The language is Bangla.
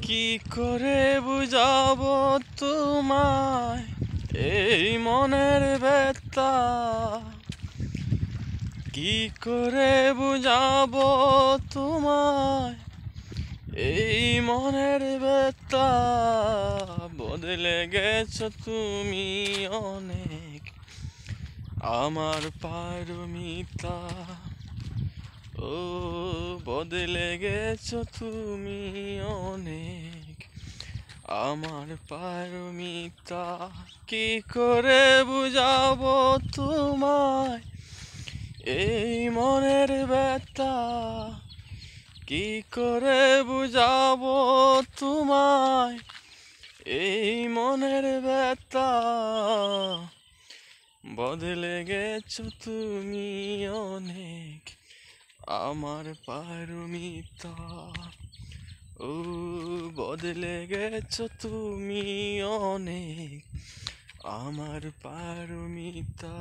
কি করে বুঝাবো তোমায় এই মনের ব্যথা? কি করে বুঝাবো তোমায় এই মনের ব্যথা? বদলে গেছো তুমি অনেক, আমার পারমিতা। ও বদলে গেছো তুমি অনেক, আমার পারমিতা। কি করে বুঝাবো তোমায় এই মনের ব্যথা? কি করে বুঝাবো তোমায় এই মনের ব্যথা? বদলে গেছো তুমি অনেক, আমার পারমিতা। ও বদলে গেছো তুমি অনেক, আমার পারমিতা।